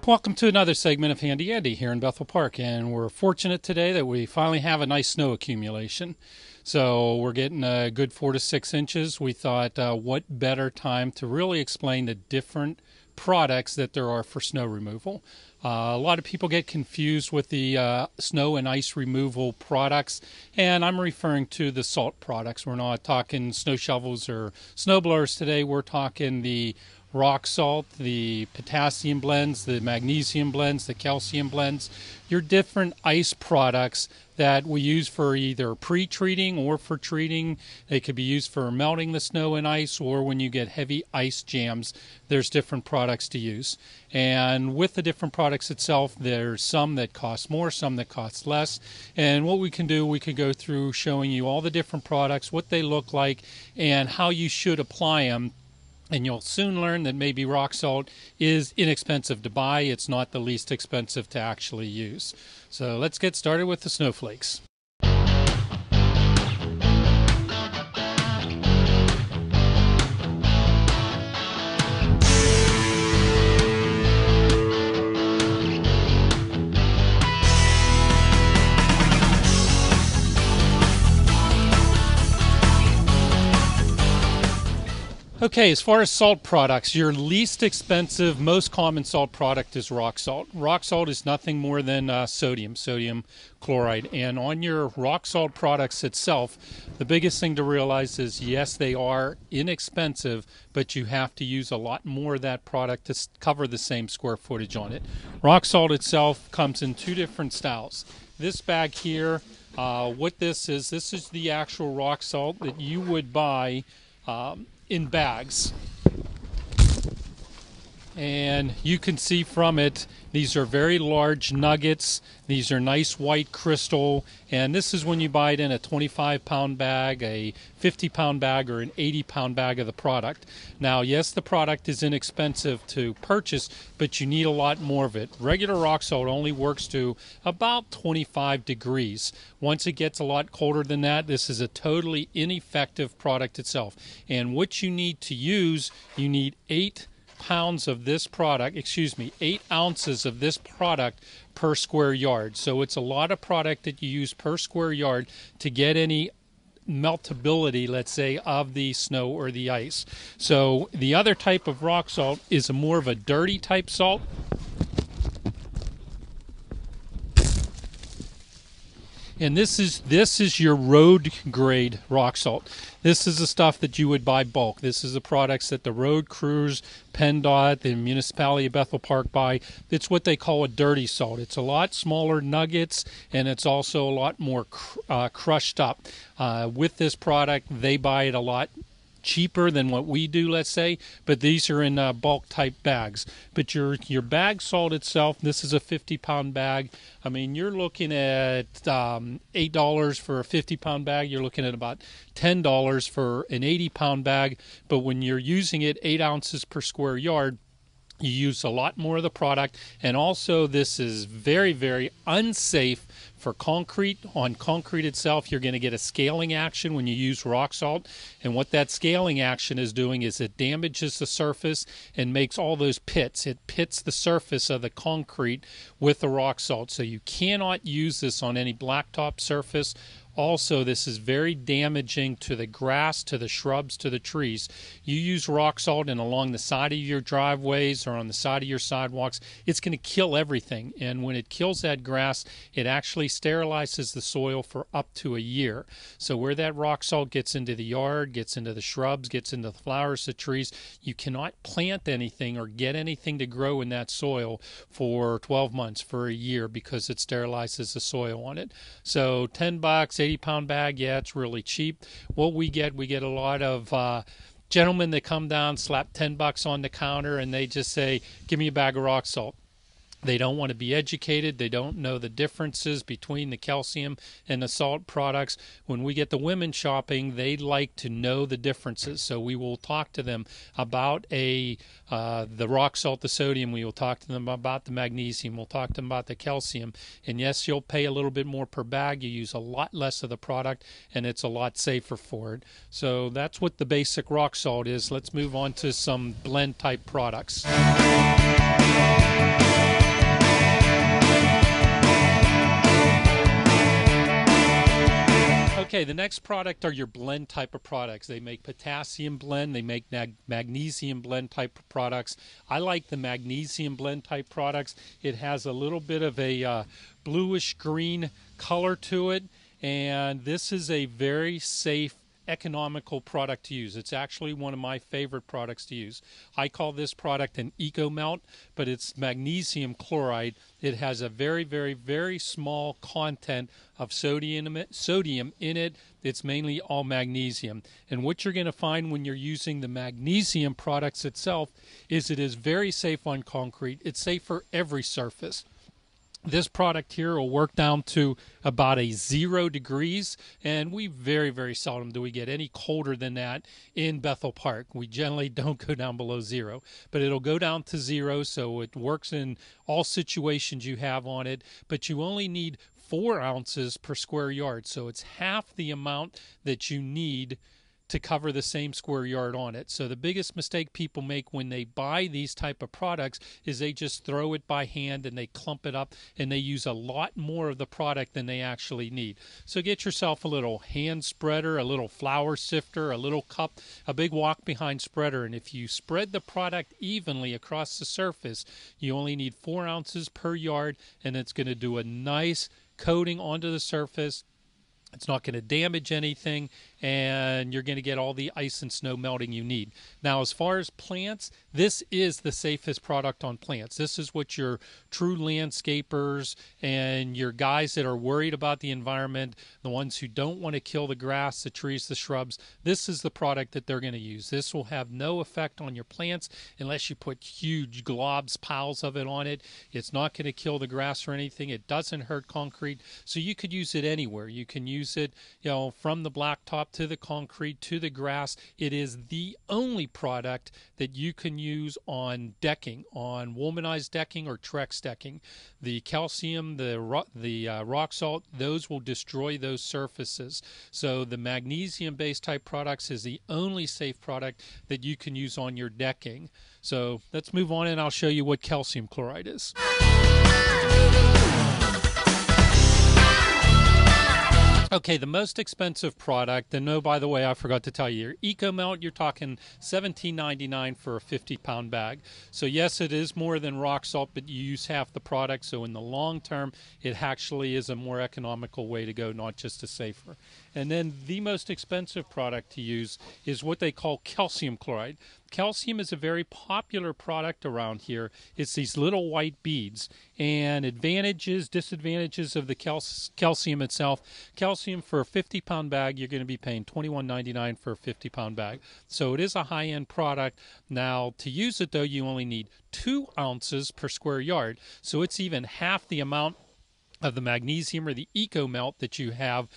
Welcome to another segment of Handy Andy here in Bethel Park, and we're fortunate today that we finally have a nice snow accumulation. So we're getting a good 4 to 6 inches. We thought what better time to really explain the different products that there are for snow removal. A lot of people get confused with the snow and ice removal products, and I'm referring to the salt products. We're not talking snow shovels or snow blowers today. We're talking the rock salt, the potassium blends, the magnesium blends, the calcium blends, your different ice products that we use for either pre-treating or for treating. They could be used for melting the snow and ice, or when you get heavy ice jams, there's different products to use. And with the different products itself, there's some that cost more, some that cost less. And what we can do, we could go through showing you all the different products, what they look like, and how you should apply them. And you'll soon learn that maybe rock salt is inexpensive to buy. It's not the least expensive to actually use. So let's get started with the snowflakes. Okay, as far as salt products, your least expensive, most common salt product is rock salt. Rock salt is nothing more than sodium chloride. And on your rock salt products itself, the biggest thing to realize is, yes, they are inexpensive, but you have to use a lot more of that product to cover the same square footage on it. Rock salt itself comes in two different styles. This bag here, what this is the actual rock salt that you would buy in bags, and you can see from it, these are very large nuggets. These are nice white crystal, and this is when you buy it in a 25-pound bag, a 50-pound bag, or an 80-pound bag of the product. Now, yes, the product is inexpensive to purchase, but you need a lot more of it. Regular rock salt only works to about 25 degrees. Once it gets a lot colder than that, this is a totally ineffective product itself. And what you need to use, you need 8 ounces of this product per square yard. So it's a lot of product that you use per square yard to get any meltability, let's say, of the snow or the ice. So the other type of rock salt is more of a dirty type salt. And this is your road grade rock salt. This is the stuff that you would buy bulk. This is the products that the road crews, PennDOT, the municipality of Bethel Park buy. It's what they call a dirty salt. It's a lot smaller nuggets, and it's also a lot more crushed up. With this product, they buy it a lot cheaper than what we do, let's say, but these are in bulk type bags. But your bag salt itself, this is a 50-pound bag. I mean, you're looking at $8 for a 50-pound bag. You're looking at about $10 for an 80-pound bag. But when you're using it 8 ounces per square yard, you use a lot more of the product. And also, this is very, very unsafe for concrete. On concrete itself, you're going to get a scaling action when you use rock salt. And what that scaling action is doing is it damages the surface and makes all those pits. It pits the surface of the concrete with the rock salt. So you cannot use this on any blacktop surface. Also, this is very damaging to the grass, to the shrubs, to the trees. You use rock salt and along the side of your driveways or on the side of your sidewalks, it's going to kill everything. And when it kills that grass, it actually sterilizes the soil for up to a year. So where that rock salt gets into the yard, gets into the shrubs, gets into the flowers, the trees, you cannot plant anything or get anything to grow in that soil for 12 months, for a year, because it sterilizes the soil on it. So $10, 80-pound bag, yeah, it's really cheap. What we get a lot of gentlemen that come down, slap $10 on the counter, and they just say, give me a bag of rock salt. They don't want to be educated. They don't know the differences between the calcium and the salt products. When we get the women shopping, they like to know the differences. So we will talk to them about the rock salt, the sodium. We will talk to them about the magnesium. We'll talk to them about the calcium. And yes, you'll pay a little bit more per bag. You use a lot less of the product, and it's a lot safer for it. So that's what the basic rock salt is. Let's move on to some blend type products. Okay, the next product are your blend type of products. They make potassium blend, they make magnesium blend type of products. I like the magnesium blend type products. It has a little bit of a bluish green color to it, and this is a very safe, economical product to use. It's actually one of my favorite products to use. I call this product an Eco Melt, but it's magnesium chloride. It has a very, very, very small content of sodium in it. It's mainly all magnesium. And what you're going to find when you're using the magnesium products itself is it is very safe on concrete. It's safe for every surface. This product here will work down to about a 0 degrees, and we very, very seldom do we get any colder than that in Bethel Park. We generally don't go down below 0, but it'll go down to 0, so it works in all situations you have on it, but you only need 4 ounces per square yard, so it's half the amount that you need to cover the same square yard on it. So the biggest mistake people make when they buy these type of products is they just throw it by hand and they clump it up and they use a lot more of the product than they actually need. So get yourself a little hand spreader, a little flour sifter, a little cup, a big walk behind spreader, and if you spread the product evenly across the surface, you only need 4 ounces per yard, and it's going to do a nice coating onto the surface. It's not going to damage anything, and you're going to get all the ice and snow melting you need. Now, as far as plants, this is the safest product on plants. This is what your true landscapers and your guys that are worried about the environment, the ones who don't want to kill the grass, the trees, the shrubs, this is the product that they're going to use. This will have no effect on your plants unless you put huge globs, piles of it on it. It's not going to kill the grass or anything. It doesn't hurt concrete, so you could use it anywhere. You can use it, from the blacktop to the concrete to the grass. It is the only product that you can use on decking, on womanized decking or Trex decking. The calcium, the rock salt, those will destroy those surfaces. So the magnesium-based type products is the only safe product that you can use on your decking. So let's move on and I'll show you what calcium chloride is. Okay, the most expensive product, and no, by the way, I forgot to tell you, your Eco Melt, you're talking $17.99 for a 50-pound bag. So yes, it is more than rock salt, but you use half the product, so in the long term, it actually is a more economical way to go, not just a safer. And then the most expensive product to use is what they call calcium chloride. Calcium is a very popular product around here. It's these little white beads. And advantages, disadvantages of the calcium itself. Calcium for a 50-pound bag, you're going to be paying $21.99 for a 50-pound bag. So it is a high-end product. Now, to use it, though, you only need 2 ounces per square yard. So it's even half the amount of the magnesium or the Eco Melt that you have,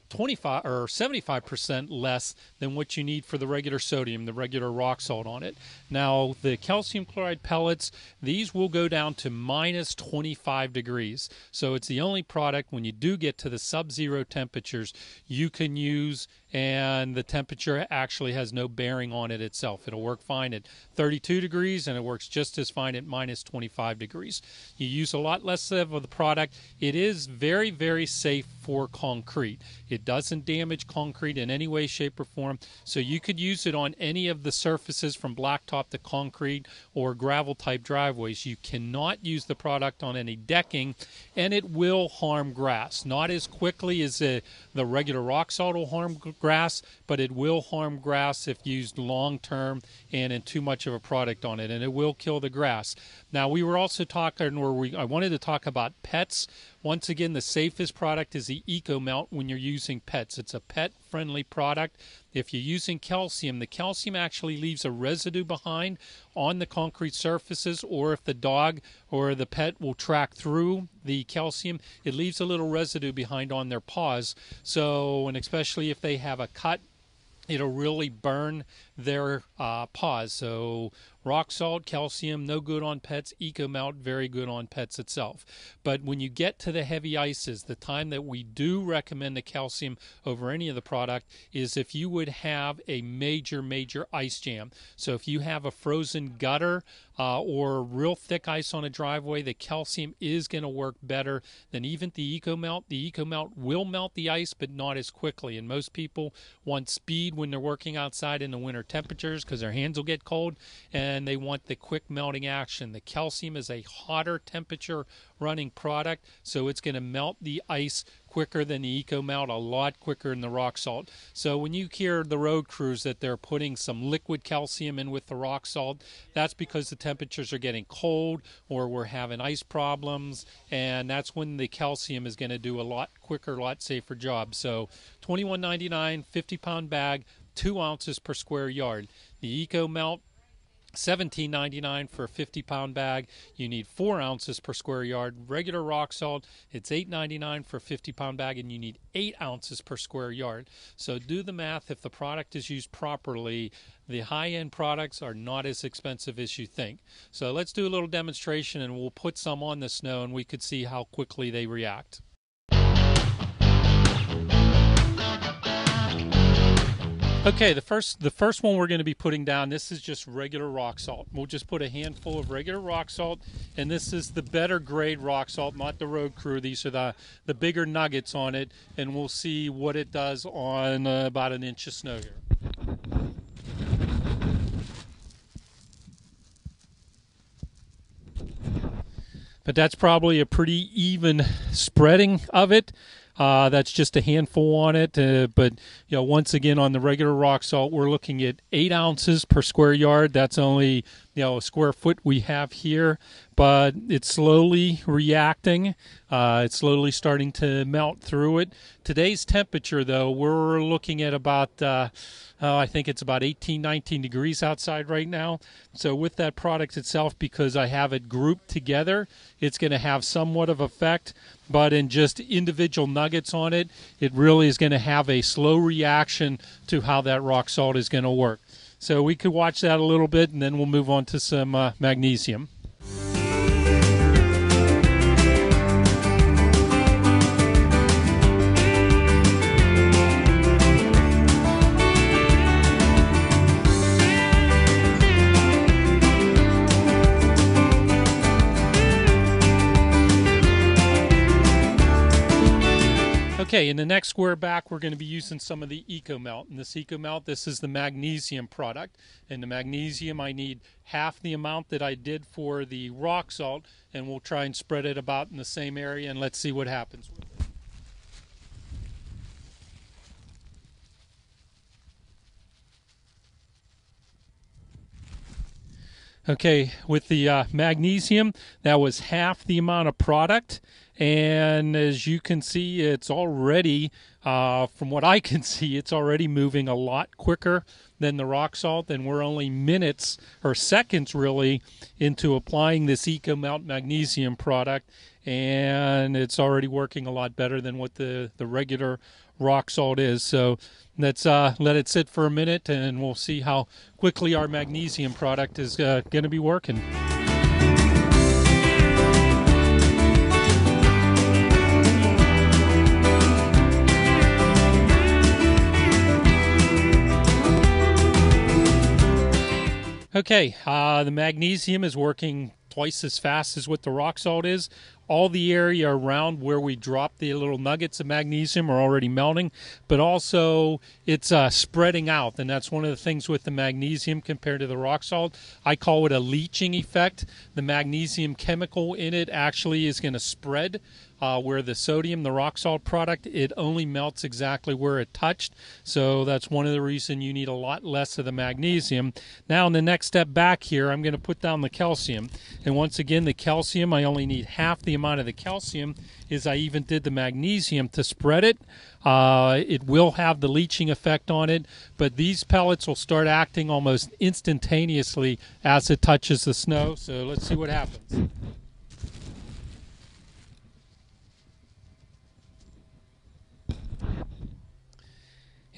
25 or 75% less than what you need for the regular sodium, the regular rock salt on it. Now, the calcium chloride pellets, these will go down to minus 25 degrees. So it's the only product when you do get to the sub-zero temperatures you can use, and the temperature actually has no bearing on it itself. It'll work fine at 32 degrees, and it works just as fine at minus 25 degrees. You use a lot less of the product. It is very, very safe for concrete. It doesn't damage concrete in any way, shape, or form. So you could use it on any of the surfaces from blacktop to concrete or gravel-type driveways. You cannot use the product on any decking, and it will harm grass. Not as quickly as the regular rock salt will harm grass, but it will harm grass if used long-term and in too much of a product on it, and it will kill the grass. Now, we were also talking, I wanted to talk about pets. Once again, the safest product is the Eco Melt when you're using pets. It's a pet-friendly product. If you're using calcium, the calcium actually leaves a residue behind on the concrete surfaces, or if the dog or the pet will track through the calcium, it leaves a little residue behind on their paws. So, and especially if they have a cut, it'll really burn their pause. So rock salt, calcium, no good on pets. EcoMelt, very good on pets itself. But when you get to the heavy ices, the time that we do recommend the calcium over any of the product is if you would have a major ice jam. So if you have a frozen gutter or real thick ice on a driveway, the calcium is going to work better than even the EcoMelt. The EcoMelt will melt the ice, but not as quickly. And most people want speed when they're working outside in the winter temperatures because their hands will get cold, and they want the quick melting action. The calcium is a hotter temperature running product, so it's going to melt the ice quicker than the EcoMelt, a lot quicker than the rock salt. So when you hear the road crews that they're putting some liquid calcium in with the rock salt, that's because the temperatures are getting cold or we're having ice problems, and that's when the calcium is going to do a lot quicker, a lot safer job. So $21.99, 50-pound bag, 2 ounces per square yard. The EcoMelt, $17.99 for a 50-pound bag. You need 4 ounces per square yard. Regular rock salt, it's $8.99 for a 50-pound bag, and you need 8 ounces per square yard. So do the math. If the product is used properly, the high-end products are not as expensive as you think. So let's do a little demonstration, and we'll put some on the snow, and we could see how quickly they react. Okay, the first one we're going to be putting down, this is just regular rock salt. We'll just put a handful of regular rock salt, and this is the better grade rock salt, not the Road Crew. These are the bigger nuggets on it, and we'll see what it does on about an inch of snow here. But that's probably a pretty even spreading of it. That's just a handful on it, but once again, on the regular rock salt, we're looking at 8 ounces per square yard. That's only a square foot we have here, but it's slowly reacting. It's slowly starting to melt through it. Today's temperature, though, we're looking at about I think it's about 18, 19 degrees outside right now. So with that product itself, because I have it grouped together, it's going to have somewhat of effect. But in just individual nuggets on it, it really is going to have a slow reaction to how that rock salt is going to work. So we could watch that a little bit, and then we'll move on to some magnesium. Okay, in the next square back, we're going to be using some of the EcoMelt. And this EcoMelt, this is the magnesium product. And the magnesium, I need half the amount that I did for the rock salt, and we'll try and spread it about in the same area, and let's see what happens with it. Okay, with the magnesium, that was half the amount of product. And as you can see, it's already, from what I can see, it's already moving a lot quicker than the rock salt. And we're only minutes or seconds, really, into applying this EcoMelt magnesium product. And it's already working a lot better than what the regular rock salt is. So let's let it sit for a minute, and we'll see how quickly our magnesium product is going to be working. Okay, the magnesium is working twice as fast as what the rock salt is. All the area around where we drop the little nuggets of magnesium are already melting, but also it's spreading out, and that's one of the things with the magnesium compared to the rock salt. I call it a leaching effect. The magnesium chemical in it actually is going to spread, where the sodium, the rock salt product, it only melts exactly where it touched. So that's one of the reasons you need a lot less of the magnesium. Now in the next step back here, I'm going to put down the calcium. And once again, the calcium, I only need half the amount of the calcium as I even did the magnesium to spread it. It will have the leaching effect on it, but these pellets will start acting almost instantaneously as it touches the snow. So let's see what happens.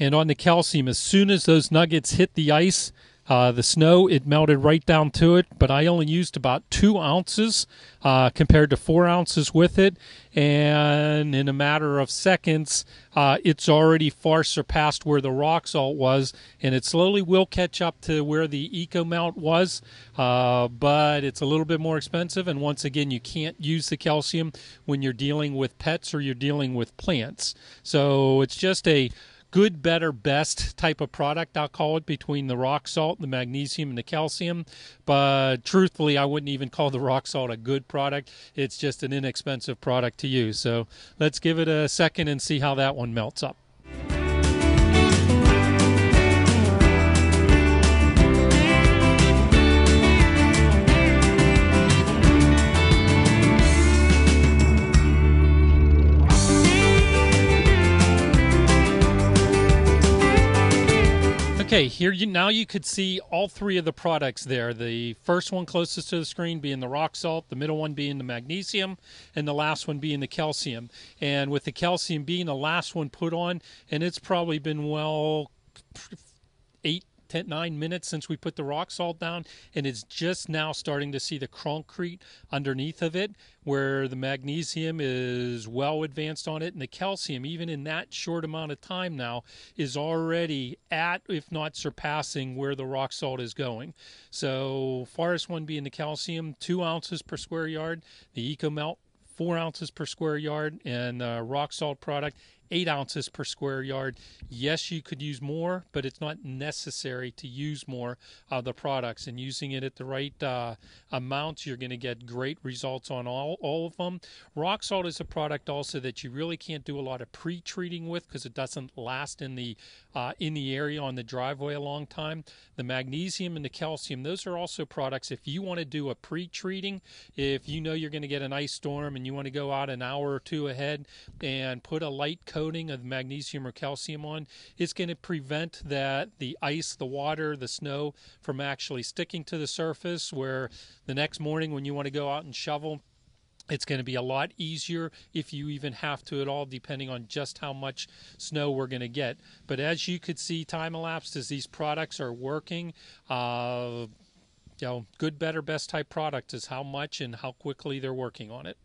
And on the calcium, as soon as those nuggets hit the ice, the snow, it melted right down to it, but I only used about 2 ounces compared to 4 ounces with it, and in a matter of seconds, it's already far surpassed where the rock salt was, and it slowly will catch up to where the EcoMelt was, but it's a little bit more expensive, and once again, you can't use the calcium when you're dealing with pets or you're dealing with plants. So it's just a good, better, best type of product, I'll call it, between the rock salt, the magnesium, and the calcium. But truthfully, I wouldn't even call the rock salt a good product. It's just an inexpensive product to use. So let's give it a second and see how that one melts up. Okay, here now you could see all 3 of the products there. The first one closest to the screen being the rock salt, the middle one being the magnesium, and the last one being the calcium. And with the calcium being the last one put on, and it's probably been, well, 9 minutes since we put the rock salt down, and it's just now starting to see the concrete underneath of it, where the magnesium is well advanced on it, and the calcium, even in that short amount of time now, is already at, if not surpassing, where the rock salt is going. So farthest one being the calcium, 2 ounces per square yard, the EcoMelt 4 ounces per square yard, and rock salt product 8 ounces per square yard. Yes, you could use more, but it's not necessary to use more of the products. And using it at the right amounts, you're going to get great results on all of them. Rock salt is a product also that you really can't do a lot of pre-treating with because it doesn't last in the area on the driveway a long time. The magnesium and the calcium, those are also products, if you want to do a pre-treating, if you know you're going to get an ice storm and you want to go out an hour or 2 ahead and put a light coating of magnesium or calcium on, it's going to prevent the ice, the water, the snow from actually sticking to the surface, where the next morning when you want to go out and shovel, it's going to be a lot easier, if you even have to at all, depending on just how much snow we're going to get. But as you could see, time-elapsed, as these products are working, good, better, best type product is how much and how quickly they're working on it.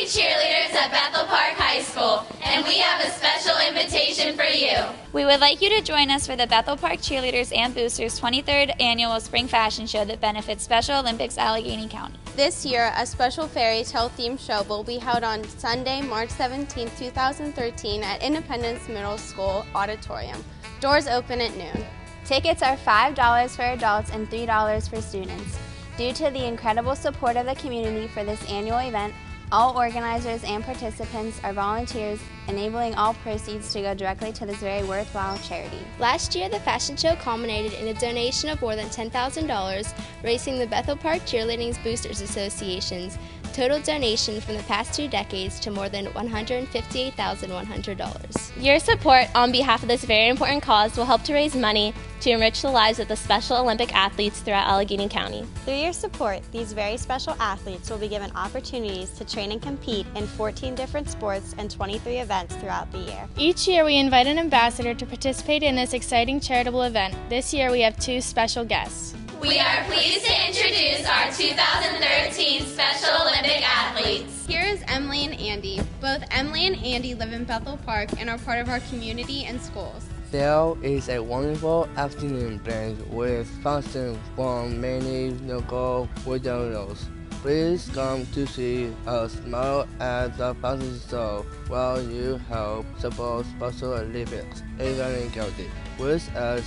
Cheerleaders at Bethel Park High School, and we have a special invitation for you. We would like you to join us for the Bethel Park Cheerleaders and Boosters 23rd Annual Spring Fashion Show that benefits Special Olympics Allegheny County. This year, a special fairy tale themed show will be held on Sunday, March 17, 2013 at Independence Middle School Auditorium. Doors open at noon. Tickets are $5 for adults and $3 for students. Due to the incredible support of the community for this annual event, all organizers and participants are volunteers, enabling all proceeds to go directly to this very worthwhile charity. Last year, the fashion show culminated in a donation of more than $10,000, raising the Bethel Park Cheerleading Boosters Association's total donation from the past 2 decades to more than $158,100. Your support on behalf of this very important cause will help to raise money to enrich the lives of the Special Olympic athletes throughout Allegheny County. Through your support, these very special athletes will be given opportunities to train and compete in 14 different sports and 23 events throughout the year. Each year we invite an ambassador to participate in this exciting charitable event. This year we have 2 special guests. We are pleased to introduce our 2013 Special Olympic athletes. Here is Emily and Andy. Both Emily and Andy live in Bethel Park and are part of our community and schools. There is a wonderful afternoon planned with functions from many local widows. Please come to see us smile at the function show while you help support Special Olympics Allegheny County, which has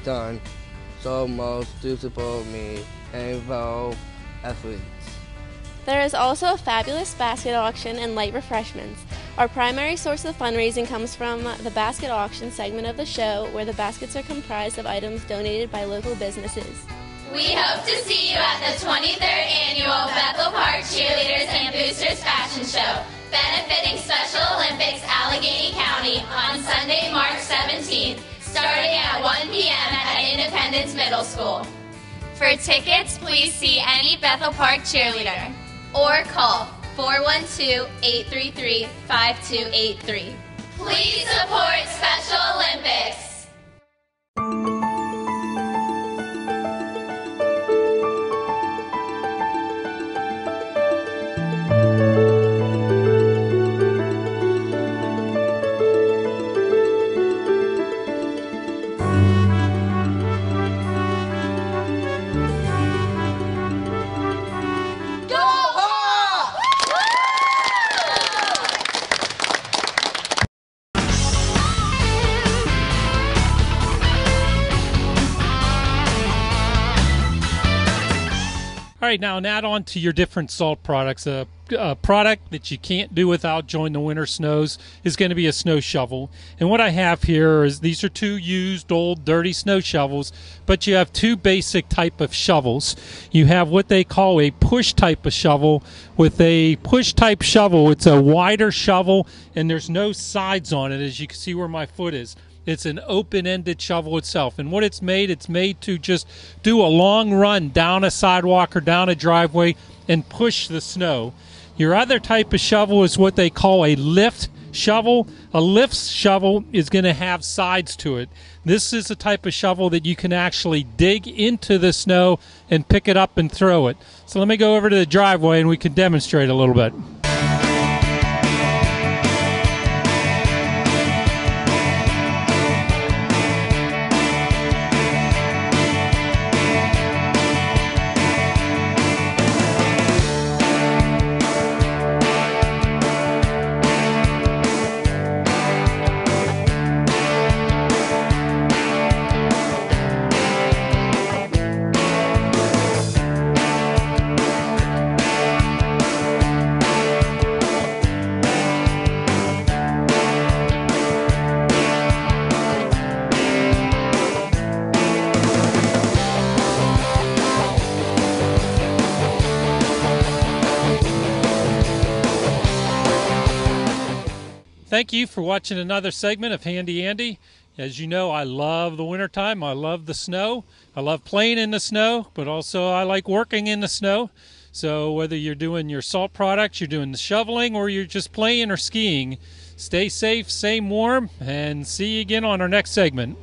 done so much to support me and involve athletes. There is also a fabulous basket auction and light refreshments. Our primary source of fundraising comes from the basket auction segment of the show, where the baskets are comprised of items donated by local businesses. We hope to see you at the 23rd Annual Bethel Park Cheerleaders and Boosters Fashion Show, benefiting Special Olympics Allegheny County on Sunday, March 17th. starting at 1 p.m. at Independence Middle School. For tickets, please see any Bethel Park cheerleader or call 412-833-5283. Please support Special Olympics. All right, now add on to your different salt products. A product that you can't do without during the winter snows is going to be a snow shovel. And what I have here is these are two used, old, dirty snow shovels, but you have two basic type of shovels. You have what they call a push type of shovel. With a push type shovel, it's a wider shovel, and there's no sides on it, as you can see where my foot is. It's an open-ended shovel itself. And what it's made to just do a long run down a sidewalk or down a driveway and push the snow. Your other type of shovel is what they call a lift shovel. A lift shovel is going to have sides to it. This is a type of shovel that you can actually dig into the snow and pick it up and throw it. So let me go over to the driveway and we can demonstrate a little bit. Thank you for watching another segment of Handy Andy. As you know, I love the wintertime. I love the snow. I love playing in the snow, but also I like working in the snow. So whether you're doing your salt products, you're doing the shoveling, or you're just playing or skiing, stay safe, stay warm, and see you again on our next segment.